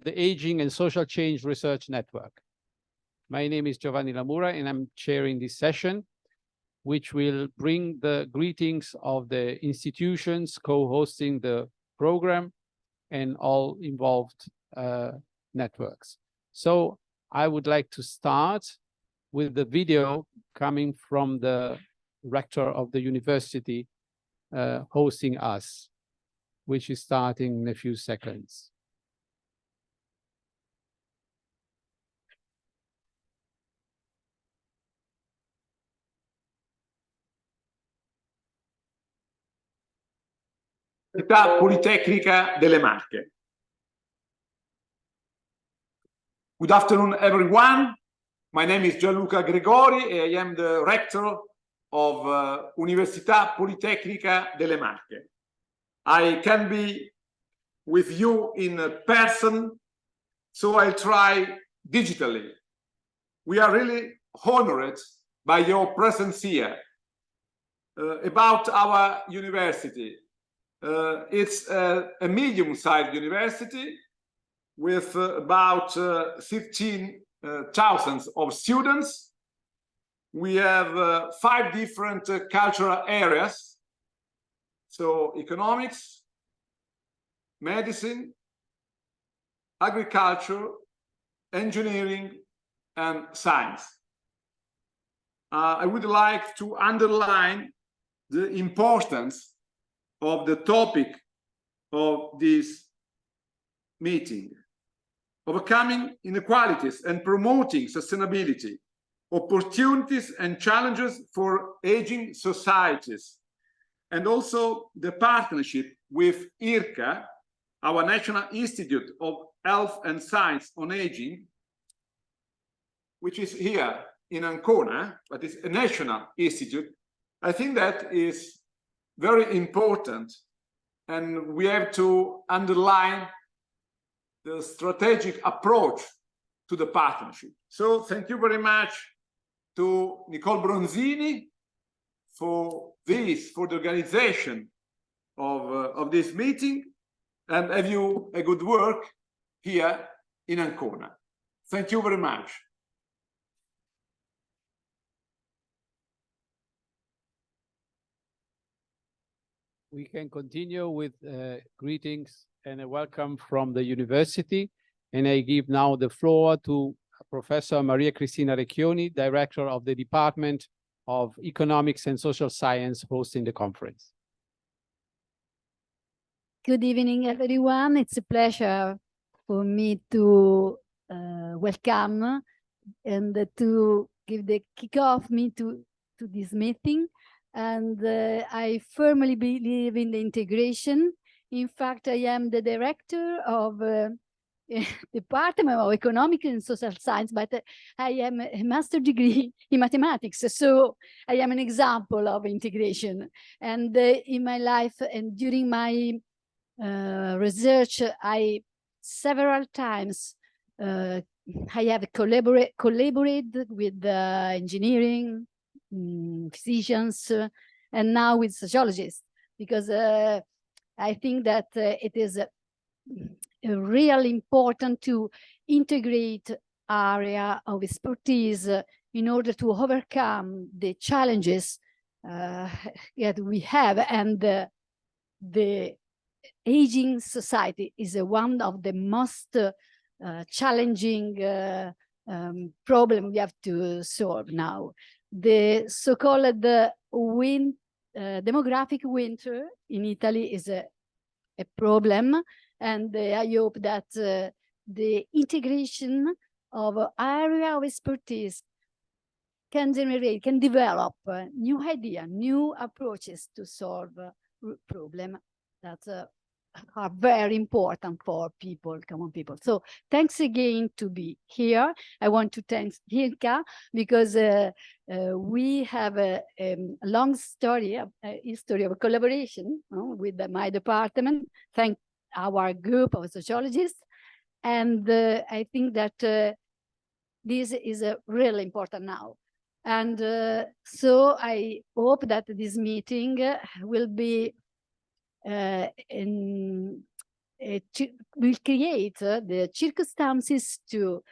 the Aging and Social Change Research Network. My name is Giovanni Lamura, and I'm chairing this session, which will bring the greetings of the institutions co-hosting the program and all involved networks. So I would like to start with the video coming from the rector of the university hosting us, which is starting in a few seconds. Università Politecnica delle Marche. Good afternoon, everyone. My name is Gianluca Gregori, and I am the rector of Università Politecnica delle Marche. I can be with you in person, so I'll try digitally. We are really honored by your presence here. About our university. It's a medium-sized university with about 15,000 of students. We have 5 different cultural areas, so economics, medicine, agriculture, engineering, and science. I would like to underline the importance of the topic of this meeting: overcoming inequalities and promoting sustainability, opportunities and challenges for aging societies, and also the partnership with IRCA, our National Institute of Health and Science on Aging, which is here in Ancona, but it's a national institute. I think that is very important, and we have to underline the strategic approach to the partnership. So thank you very much to Nicole Bronzini for the organization of this meeting, and have you a good work here in Ancona. Thank you very much. We can continue with greetings and a welcome from the university. And I give now the floor to Professor Maria Cristina Recchioni, Director of the Department of Economics and Social Science, hosting the conference. Good evening, everyone. It's a pleasure for me to welcome and to give the kickoff to this meeting. And I firmly believe in the integration. In fact, I am the director of Department of Economic and Social Science, but I am a master's degree in mathematics. So I am an example of integration. And in my life and during my research, I several times I have collaborated with engineering, physicians, and now with sociologists, because I think that it is really important to integrate area of expertise in order to overcome the challenges that we have. And the aging society is one of the most challenging problem we have to solve now. The so-called demographic winter in Italy is a problem, and I hope that the integration of area of expertise can develop new ideas, new approaches to solve problem that are very important for people, common people. So thanks again to be here. I want to thank Hilka because we have a long history of collaboration with my department. Thank our group of sociologists. And I think that this is really important now. And so I hope that this meeting will be a will create the circumstances to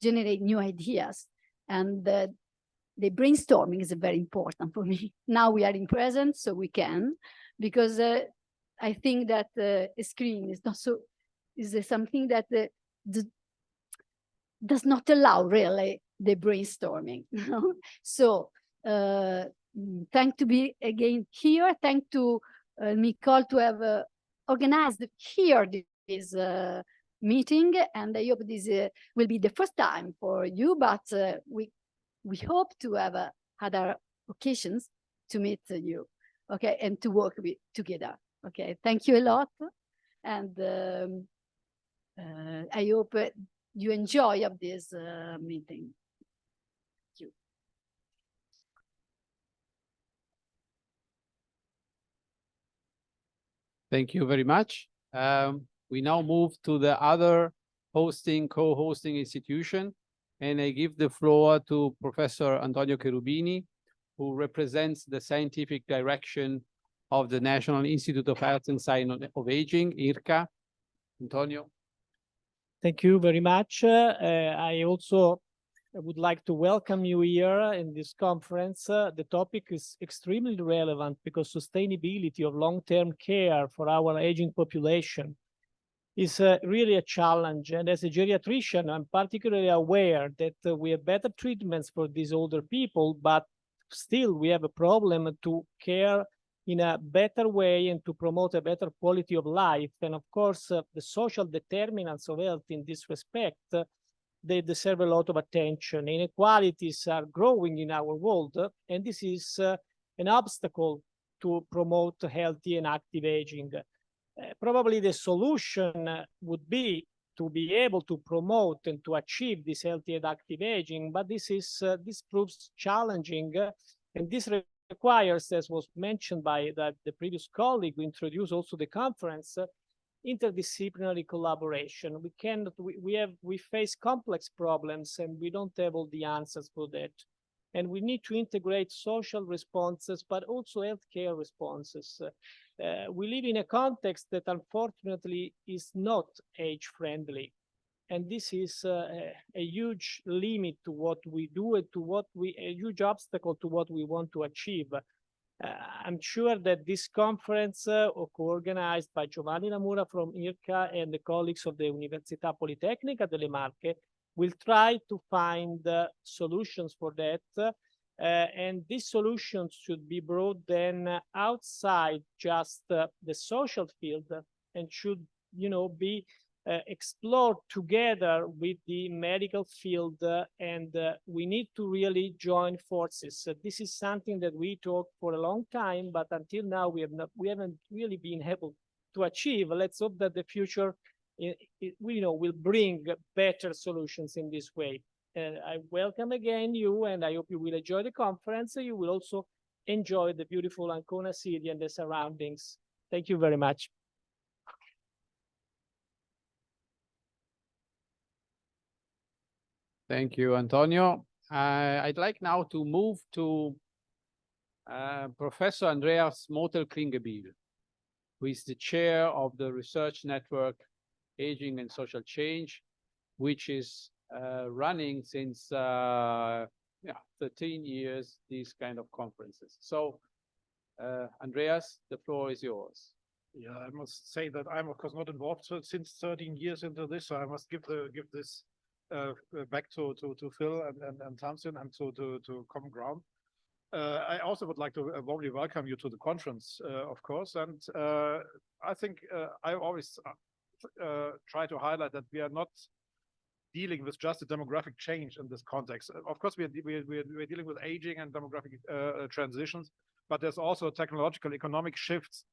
generate new ideas. And the brainstorming is very important for me. Now we are in present, so we can, because I think that a screen is not so, is something that does not allow really the brainstorming. So thank to be again here. Thank to Nicole to have organized here this meeting, and I hope this will be the first time for you, but we hope to have other occasions to meet you, okay, and to work together. Okay, thank you a lot, and I hope you enjoy of this meeting. Thank you. Thank you very much. We now move to the other co-hosting institution, and I give the floor to Professor Antonio Cherubini, who represents the scientific direction of the National Institute of Health and Science of Aging, IRCA. Antonio. Thank you very much. I also would like to welcome you here in this conference. The topic is extremely relevant because sustainability of long-term care for our aging population is really a challenge. And as a geriatrician, I'm particularly aware that we have better treatments for these older people, but still we have a problem to care in a better way and to promote a better quality of life. And of course, the social determinants of health in this respect, they deserve a lot of attention. Inequalities are growing in our world, and this is an obstacle to promote healthy and active aging. Probably the solution would be to be able to promote and to achieve this healthy and active aging, but this proves challenging, and this requires, as was mentioned by the previous colleague who introduced also the conference, interdisciplinary collaboration. We face complex problems and we don't have all the answers for that. And we need to integrate social responses, but also healthcare responses. We live in a context that unfortunately is not age-friendly. And this is a huge limit to what we do and a huge obstacle to what we want to achieve. I'm sure that this conference, co-organized by Giovanni Lamura from IRCA and the colleagues of the Università Politecnica delle Marche, will try to find solutions for that. And these solutions should be brought then outside just the social field and should, be explored together with the medical field, and we need to really join forces. This is something that we talked for a long time, but until now we haven't really been able to achieve. Let's hope that the future will bring better solutions in this way. I welcome again you, and I hope you will enjoy the conference. You will also enjoy the beautiful Ancona City and the surroundings. Thank you very much. Thank you, Antonio. I'd like now to move to Professor Andreas Motel-Klingebiel, who is the chair of the research network Aging and Social Change, which is running since 13 years, these kind of conferences. So, Andreas, the floor is yours. Yeah, I must say that I'm of course not involved since 13 years into this, so I must give this back to Phil and Tamsin and to Common Ground. I also would like to warmly welcome you to the conference, of course, and I think I always try to highlight that we are not dealing with just a demographic change in this context. Of course, we're dealing with aging and demographic transitions, but there's also technological, economic shifts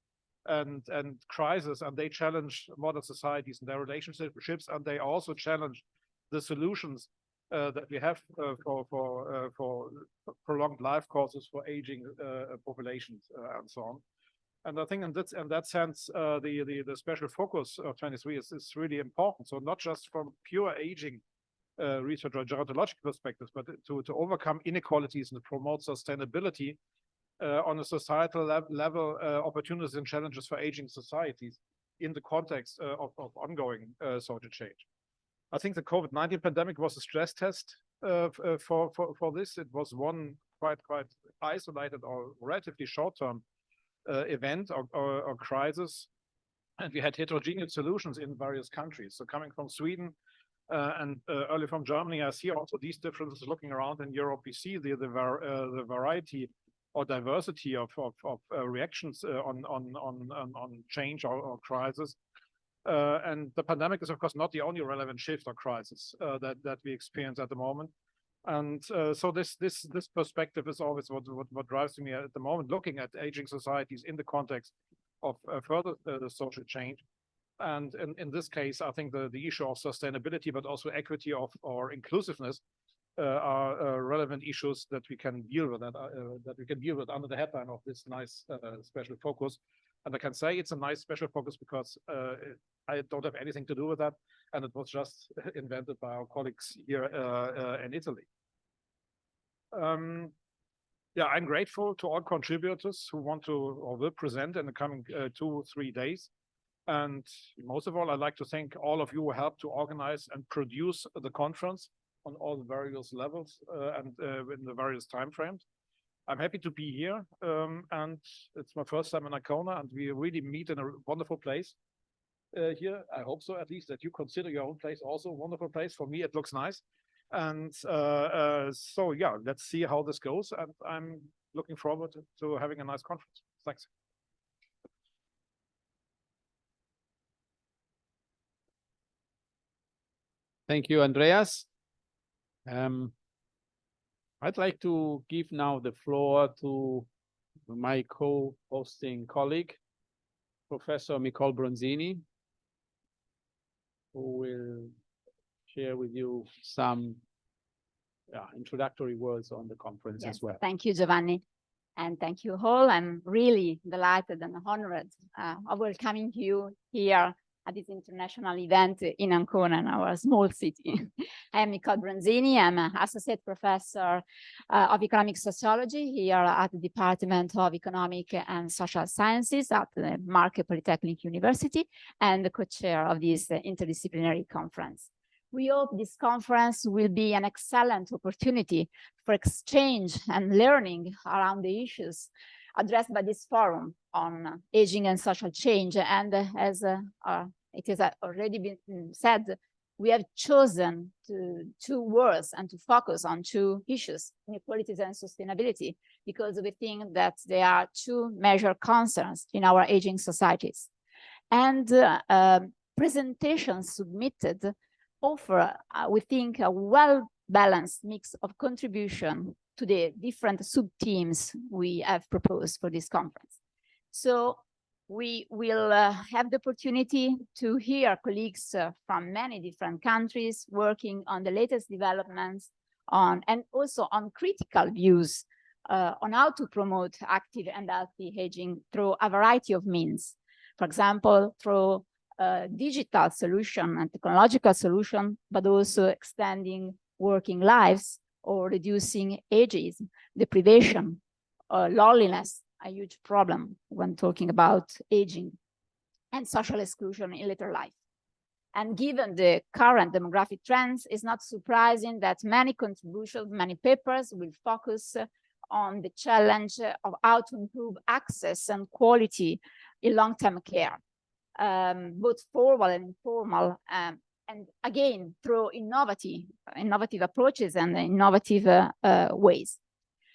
and crises, and they challenge modern societies and their relationships, and they also challenge the solutions that we have for prolonged life courses for aging populations and so on. And I think in that sense, the special focus of 23 is really important. So not just from pure aging research or gerontological perspectives, but to overcome inequalities and to promote sustainability on a societal level, opportunities and challenges for aging societies in the context of ongoing social change. I think the COVID-19 pandemic was a stress test for this. It was one quite isolated or relatively short-term event or crisis, and we had heterogeneous solutions in various countries. So coming from Sweden and early from Germany, I see also these differences. Looking around in Europe, we see the variety or diversity of reactions on change or crisis. And the pandemic is, of course, not the only relevant shift or crisis that we experience at the moment. And so this perspective is always what drives me at the moment, looking at aging societies in the context of further social change. And in this case, I think the issue of sustainability, but also equity or inclusiveness, are relevant issues that we can deal with under the headline of this nice special focus. And I can say it's a nice special focus because I don't have anything to do with that, and it was just invented by our colleagues here in Italy. Yeah, I'm grateful to all contributors who want to or will present in the coming 2-3 days. And most of all, I'd like to thank all of you who helped to organize and produce the conference on all the various levels and in the various timeframes. I'm happy to be here, and it's my first time in Ancona, and we really meet in a wonderful place here. I hope so, at least, that you consider your own place also a wonderful place. For me, it looks nice. And so, yeah, let's see how this goes. And I'm looking forward to having a nice conference. Thanks. Thank you, Andreas. I'd like to give now the floor to my co-hosting colleague, Professor Nicole Bronzini, who will share with you some introductory words on the conference as well. Thank you, Giovanni. And thank you all. I'm really delighted and honored of welcoming you here at this international event in Ancona, in our small city. I am Nicole Bronzini. I'm an associate professor of economic sociology here at the Department of Economic and Social Sciences at the Marche Polytechnic University and the co-chair of this interdisciplinary conference. We hope this conference will be an excellent opportunity for exchange and learning around the issues addressed by this forum on aging and social change. And as it has already been said, we have chosen two words and to focus on two issues, inequalities and sustainability, because we think that they are two major concerns in our aging societies. And presentations submitted offer, we think, a well-balanced mix of contribution to the different sub-themes we have proposed for this conference. So we will have the opportunity to hear colleagues from many different countries working on the latest developments and also on critical views on how to promote active and healthy aging through a variety of means. For example, through digital solution and technological solution, but also extending working lives or reducing ageism, deprivation, loneliness, a huge problem when talking about aging, and social exclusion in later life. And given the current demographic trends, it's not surprising that many contributions, many papers will focus on the challenge of how to improve access and quality in long-term care, both formal and informal, and again, through innovative approaches and innovative ways.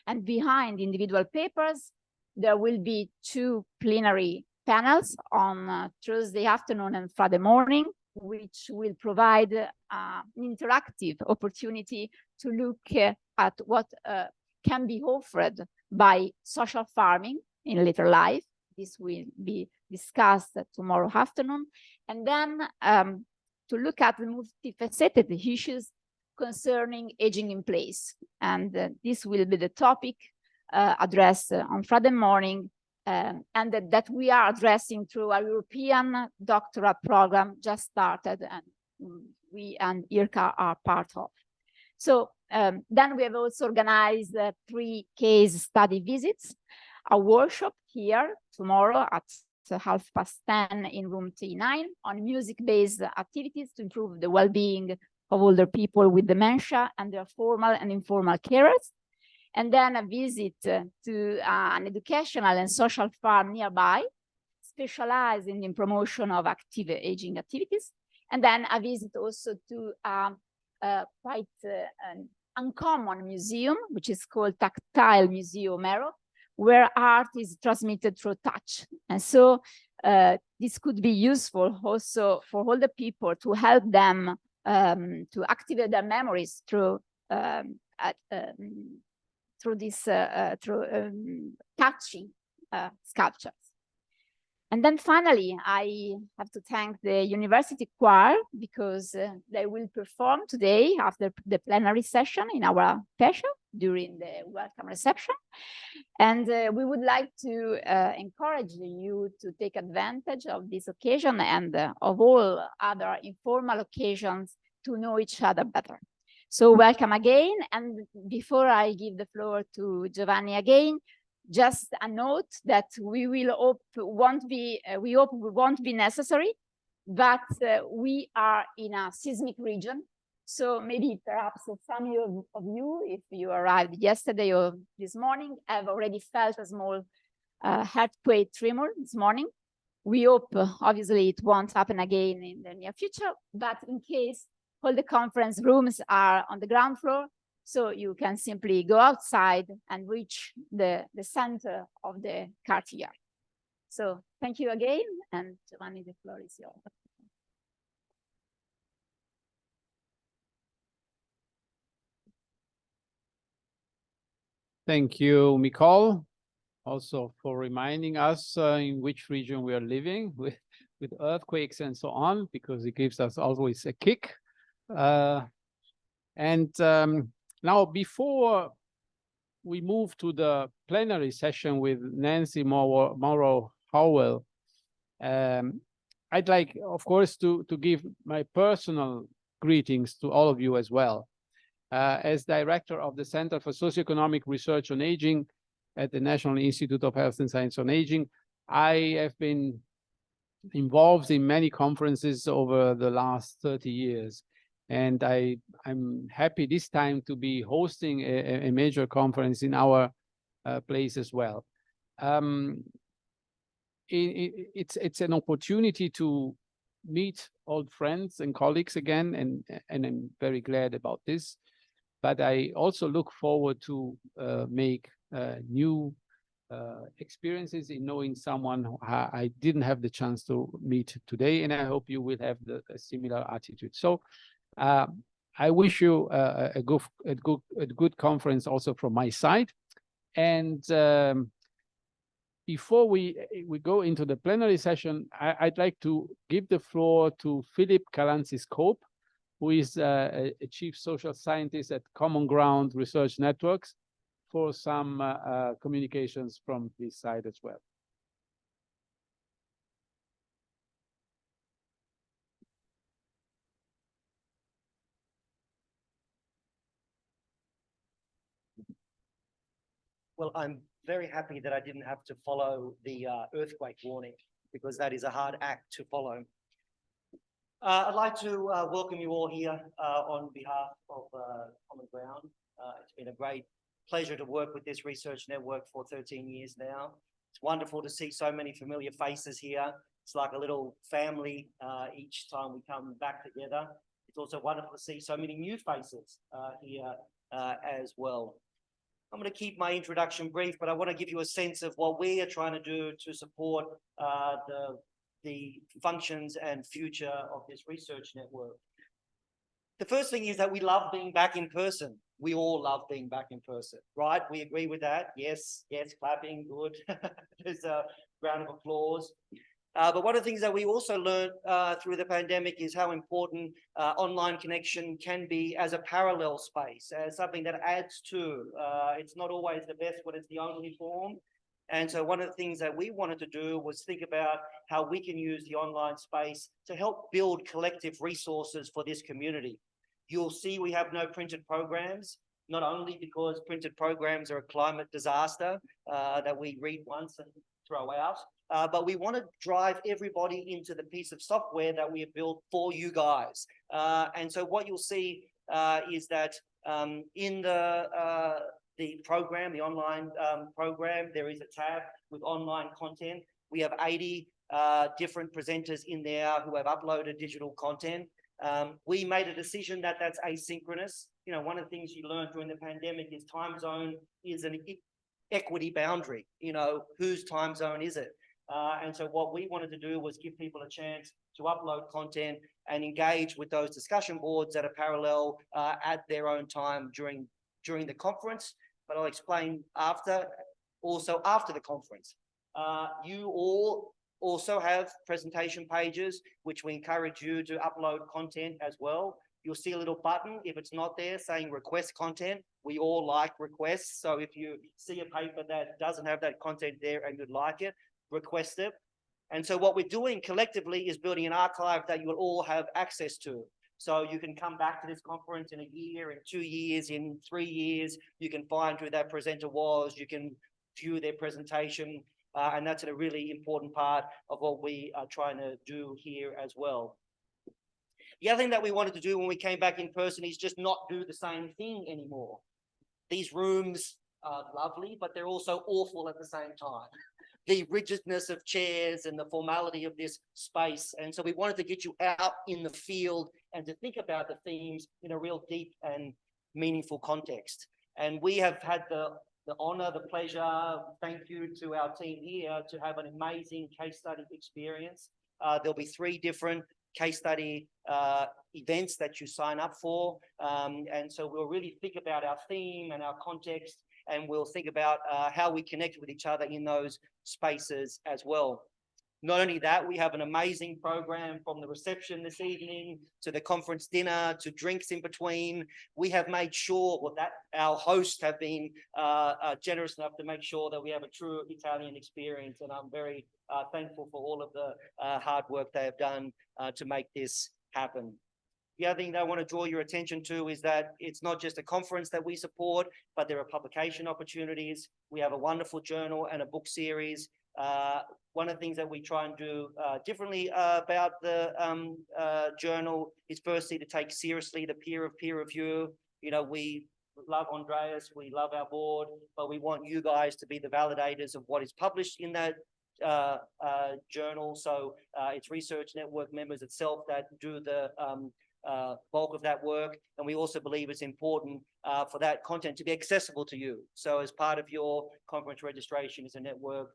And behind individual papers, there will be two plenary panels on Thursday afternoon and Friday morning, which will provide an interactive opportunity to look at what can be offered by social farming in later life. This will be discussed tomorrow afternoon. And then to look at the multifaceted issues concerning aging in place. And this will be the topic addressed on Friday morning, and that we are addressing through our European doctorate program just started, and we and IRCA are part of. So then we have also organized 3 case study visits, a workshop here tomorrow at 10:30 in room T9 on music-based activities to improve the well-being of older people with dementia and their formal and informal carers. And then a visit to an educational and social farm nearby, specializing in promotion of active aging activities. And then a visit also to quite an uncommon museum, which is called Tactile Museum Mero, where art is transmitted through touch. And so this could be useful also for older people to help them to activate their memories through touching sculptures. And then finally, I have to thank the university choir because they will perform today after the plenary session in our fascia during the welcome reception. And we would like to encourage you to take advantage of this occasion and of all other informal occasions to know each other better. So welcome again. And before I give the floor to Giovanni again, just a note that we hope won't be necessary, but we are in a seismic region. So maybe perhaps some of you, if you arrived yesterday or this morning, have already felt a small earthquake tremor this morning. We hope, obviously, it won't happen again in the near future, but in case, all the conference rooms are on the ground floor, so you can simply go outside and reach the center of the courtyard. So thank you again, and Giovanni, the floor is yours. Thank you, Nicole, also for reminding us in which region we are living with earthquakes and so on, because it gives us always a kick. Now, before we move to the plenary session with Nancy Morrow Howell, I'd like, of course, to give my personal greetings to all of you as well. As director of the Center for Socioeconomic Research on Aging at the National Institute of Health and Science on Aging, I have been involved in many conferences over the last 30 years. And I'm happy this time to be hosting a major conference in our place as well. It's an opportunity to meet old friends and colleagues again, and I'm very glad about this. But I also look forward to make new experiences in knowing someone who I didn't have the chance to meet today, and I hope you will have a similar attitude. So I wish you a good conference also from my side. And before we go into the plenary session, I'd like to give the floor to Philip Calancis-Cope, who is a chief social scientist at Common Ground Research Networks, for some communications from this side as well. Well, I'm very happy that I didn't have to follow the earthquake warning, because that is a hard act to follow. I'd like to welcome you all here on behalf of Common Ground. It's been a great pleasure to work with this research network for 13 years now. It's wonderful to see so many familiar faces here. It's like a little family each time we come back together. It's also wonderful to see so many new faces here as well. I'm going to keep my introduction brief, but I want to give you a sense of what we are trying to do to support the functions and future of this research network. The first thing is that we love being back in person. We all love being back in person, right? We agree with that. Yes, clapping, good. There's a round of applause. But one of the things that we also learned through the pandemic is how important online connection can be as a parallel space, as something that adds to. It's not always the best when it's the only form. And so one of the things that we wanted to do was think about how we can use the online space to help build collective resources for this community. You'll see we have no printed programs, not only because printed programs are a climate disaster that we read once and throw out, but we want to drive everybody into the piece of software that we have built for you guys. And so what you'll see is that in the program, the online program, there is a tab with online content. We have 80 different presenters in there who have uploaded digital content. We made a decision that that's asynchronous. You know, one of the things you learned during the pandemic is time zone is an equity boundary. You know, whose time zone is it? And so what we wanted to do was give people a chance to upload content and engage with those discussion boards that are parallel at their own time during the conference. But I'll explain also after the conference. You all also have presentation pages, which we encourage you to upload content as well. You'll see a little button, if it's not there, saying request content. We all like requests. So if you see a paper that doesn't have that content there and you'd like it, request it. And so what we're doing collectively is building an archive that you will all have access to. So you can come back to this conference in a year, in 2 years, in 3 years. You can find who that presenter was. You can view their presentation. And that's a really important part of what we are trying to do here as well. The other thing that we wanted to do when we came back in person is just not do the same thing anymore. These rooms are lovely, but they're also awful at the same time. The rigidness of chairs and the formality of this space. And so we wanted to get you out in the field and to think about the themes in a real deep and meaningful context. And we have had the honor, the pleasure, thank you to our team here, to have an amazing case study experience. There'll be 3 different case study events that you sign up for. And so we'll really think about our theme and our context, and we'll think about how we connect with each other in those spaces as well. Not only that, we have an amazing program from the reception this evening to the conference dinner to drinks in between. We have made sure that our hosts have been generous enough to make sure that we have a true Italian experience. And I'm very thankful for all of the hard work they have done to make this happen. The other thing that I want to draw your attention to is that it's not just a conference that we support, but there are publication opportunities. We have a wonderful journal and a book series. One of the things that we try and do differently about the journal is firstly to take seriously the peer review. You know, we love Andreas, we love our board, but we want you guys to be the validators of what is published in that journal. So it's Research Network members itself that do the bulk of that work. And we also believe it's important for that content to be accessible to you. So as part of your conference registration is a network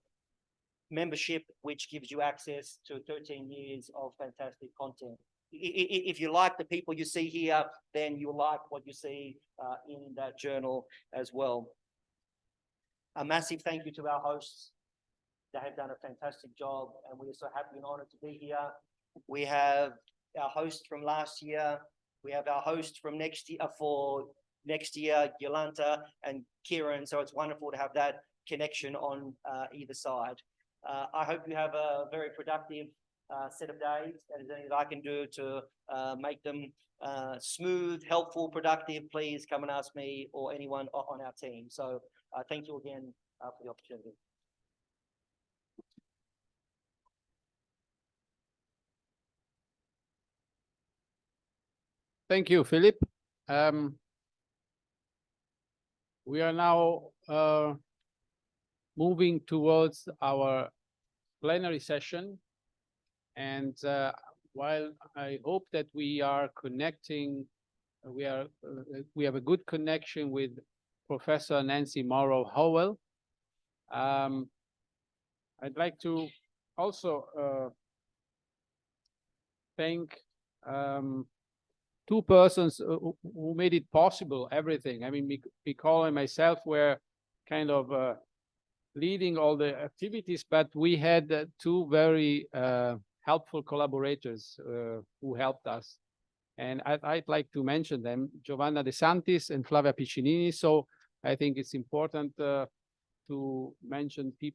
membership, which gives you access to 13 years of fantastic content. If you like the people you see here, then you'll like what you see in that journal as well. A massive thank you to our hosts. They have done a fantastic job, and we're so happy and honored to be here. We have our host from last year. We have our host from next year for next year, Yolanta and Kieran. So it's wonderful to have that connection on either side. I hope you have a very productive set of days. If there's anything that I can do to make them smooth, helpful, productive, please come and ask me or anyone on our team. So thank you again for the opportunity. Thank you, Philip. We are now moving towards our plenary session. And while I hope that we are connecting, we have a good connection with Professor Nancy Morrow Howell. I'd like to also thank 2 persons who made it possible, everything. I mean, Nicole and myself were kind of leading all the activities, but we had 2 very helpful collaborators who helped us. And I'd like to mention them, Giovanna De Santis and Flavia Piccinini. So I think it's important to mention people